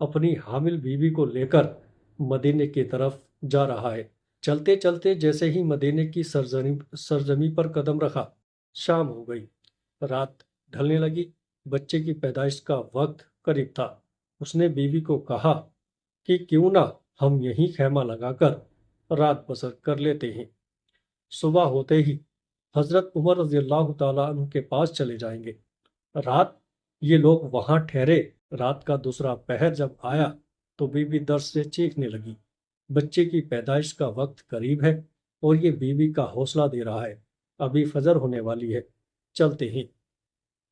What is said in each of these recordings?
اپنی حامل بیوی کو لے کر مدینے کی طرف جا رہا ہے۔ چلتے چلتے جیسے ہی مدینے کی سرزمین پر قدم رکھا، شام ہو گئی، رات ڈھلنے لگی، بچے کی پیدائش کا وقت قریب تھا۔ اس نے بیوی کو کہا کہ کیوں نہ ہم یہیں خیمہ لگا کر رات بسر کر لیتے ہیں، صبح ہوتے ہی حضرت عمر رضی اللہ تعالیٰ عنہ کے پاس چلے جائیں گے۔ رات یہ لوگ وہاں ٹھہرے۔ رات کا دوسرا پہر جب آیا تو بیوی درد سے چیخنے لگی۔ بچے کی پیدائش کا وقت قریب ہے اور یہ بیوی کا حوصلہ دے رہا ہے، ابھی فجر ہونے والی ہے، چلتے ہیں۔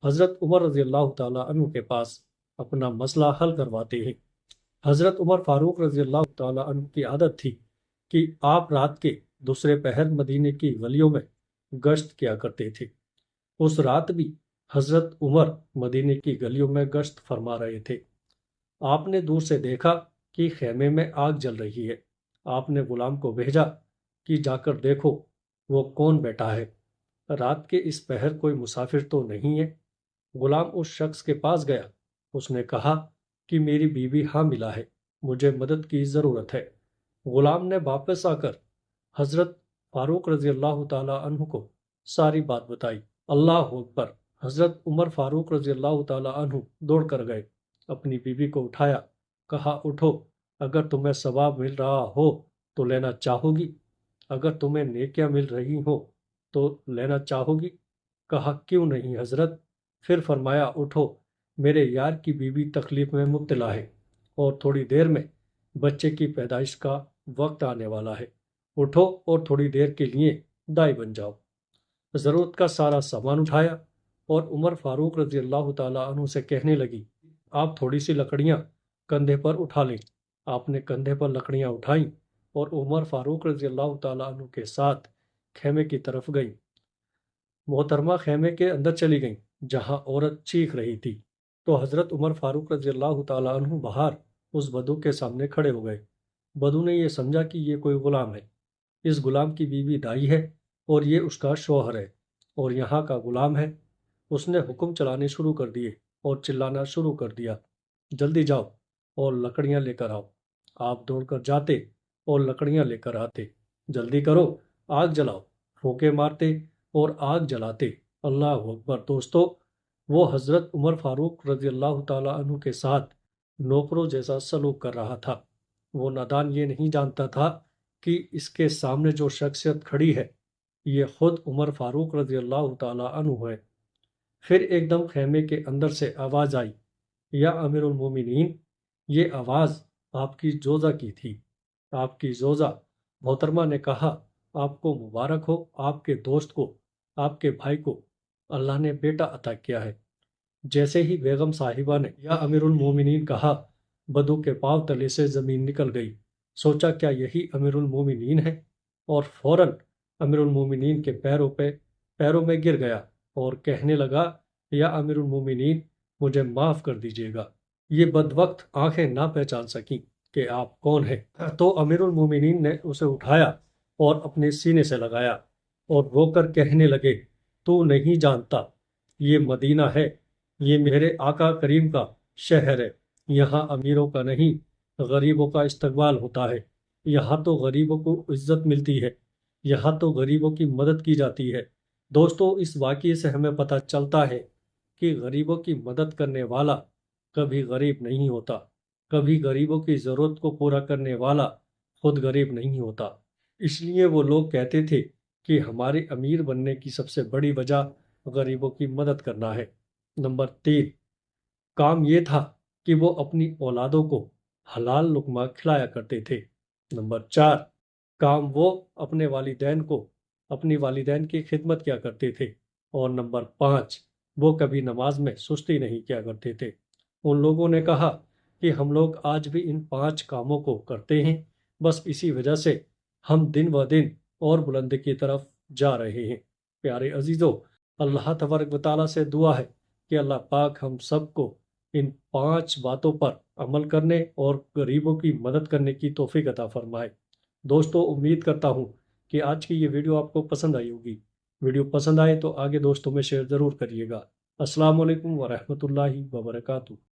حضرت عمر رضی اللہ تعالیٰ عنہ کے پاس اپنا مسئلہ حل کرواتے ہیں۔ حضرت عمر فاروق رضی اللہ تعالیٰ عنہ کی عادت تھی کہ آپ رات کے دوسرے پہر مدینے کی گلیوں میں گشت کیا کرتے تھے۔ اس رات بھی حضرت عمر مدینے کی گلیوں میں گشت فرما رہے تھے۔ آپ نے دور سے دیکھا کہ خیمے میں آگ جل رہی ہے۔ آپ نے غلام کو بھیجا کہ جا کر دیکھو وہ کون بیٹھا ہے، رات کے اس پہر کوئی مسافر تو نہیں ہے۔ غلام اس شخص کے پاس گیا۔ اس نے کہا کہ میری بیوی حاملہ ہے، مجھے مدد کی ضرورت ہے۔ غلام نے واپس آ کر حضرت فاروق رضی اللہ تعالیٰ عنہ کو ساری بات بتائی۔ اللہ اکبر! حضرت عمر فاروق رضی اللہ تعالیٰ عنہ دوڑ کر گئے، اپنی بیوی کو اٹھایا، کہا اٹھو، اگر تمہیں ثواب مل رہا ہو تو لینا چاہو گی، اگر تمہیں نیکیاں مل رہی ہو تو لینا چاہو گی؟ کہا کیوں نہیں حضرت؟ پھر فرمایا اٹھو، میرے یار کی بیوی تکلیف میں مبتلا ہے اور تھوڑی دیر میں بچے کی پیدائش کا وقت آنے والا ہے، اٹھو اور تھوڑی دیر کے لیے دائی بن جاؤ۔ ضرورت کا سارا سامان اٹھایا اور عمر فاروق رضی اللہ تعالیٰ عنہ سے کہنے لگی، آپ تھوڑی سی لکڑیاں کندھے پر اٹھا لیں۔ آپ نے کندھے پر لکڑیاں اٹھائیں اور عمر فاروق رضی اللہ تعالیٰ عنہ کے ساتھ خیمے کی طرف گئیں۔ محترمہ خیمے کے اندر چلی گئیں جہاں عورت چیخ رہی تھی، تو حضرت عمر فاروق رضی اللہ تعالیٰ عنہ باہر اس بدو کے سامنے کھڑے ہو گئے۔ بدو نے یہ سمجھا کہ یہ کوئی غلام ہے، اس غلام کی بیوی دائی ہے اور یہ اس کا شوہر ہے اور یہاں کا غلام ہے۔ اس نے حکم چلانے شروع کر دیے اور چلانا شروع کر دیا، جلدی جاؤ اور لکڑیاں لے کر آؤ۔ آپ دوڑ کر جاتے اور لکڑیاں لے کر آتے، جلدی کرو، آگ جلاؤ، پھونکے مارتے اور آگ جلاتے۔ اللہ اکبر! دوستو، وہ حضرت عمر فاروق رضی اللہ تعالیٰ عنہ کے ساتھ نوکروں جیسا سلوک کر رہا تھا۔ وہ نادان یہ نہیں جانتا تھا کہ اس کے سامنے جو شخصیت کھڑی ہے یہ خود عمر فاروق رضی اللہ تعالیٰ عنہ ہے۔ پھر ایک دم خیمے کے اندر سے آواز آئی، یا امیر المومنین! یہ آواز آپ کی زوجہ کی تھی۔ آپ کی زوجہ محترمہ نے کہا، آپ کو مبارک ہو، آپ کے دوست کو، آپ کے بھائی کو اللہ نے بیٹا عطا کیا ہے۔ جیسے ہی بیگم صاحبہ نے یا امیر المومنین کہا، بدو کے پاؤں تلے سے زمین نکل گئی۔ سوچا کیا یہی امیر المومنین ہے، اور فوراً امیر المومنین کے پیروں میں گر گیا اور کہنے لگا، یا امیر المومنین، مجھے معاف کر دیجیے گا۔ یہ بدوقت آنکھیں نہ پہچان سکیں کہ آپ کون ہیں، تو امیر المومنین نے اسے اٹھایا اور اپنے سینے سے لگایا اور رو کر کہنے لگے، تو نہیں جانتا یہ مدینہ ہے، یہ میرے آقا کریم کا شہر ہے، یہاں امیروں کا نہیں غریبوں کا استقبال ہوتا ہے، یہاں تو غریبوں کو عزت ملتی ہے، یہاں تو غریبوں کی مدد کی جاتی ہے۔ دوستو، اس واقعے سے ہمیں پتہ چلتا ہے کہ غریبوں کی مدد کرنے والا کبھی غریب نہیں ہوتا، کبھی غریبوں کی ضرورت کو پورا کرنے والا خود غریب نہیں ہوتا۔ اس لیے وہ لوگ کہتے تھے کہ ہمارے امیر بننے کی سب سے بڑی وجہ غریبوں کی مدد کرنا ہے۔ نمبر 3، کام یہ تھا کہ وہ اپنی اولادوں کو حلال لقمہ کھلایا کرتے تھے۔ نمبر 4، کام وہ اپنے والدین کی خدمت کیا کرتے تھے۔ اور نمبر 5، وہ کبھی نماز میں سستی نہیں کیا کرتے تھے۔ ان لوگوں نے کہا کہ ہم لوگ آج بھی ان 5 کاموں کو کرتے ہیں، بس اسی وجہ سے ہم دن و دن اور بلندی کی طرف جا رہے ہیں۔ پیارے عزیزو، اللہ تبارک و تعالیٰ سے دعا ہے کہ اللہ پاک ہم سب کو ان 5 باتوں پر عمل کرنے اور غریبوں کی مدد کرنے کی توفیق عطا فرمائے۔ دوستو، امید کرتا ہوں کہ آج کی یہ ویڈیو آپ کو پسند آئی ہوگی۔ ویڈیو پسند آئے تو آگے دوستوں میں شیئر ضرور کریے گا۔ السلام علیکم ورحمۃ اللہ وبرکاتہ۔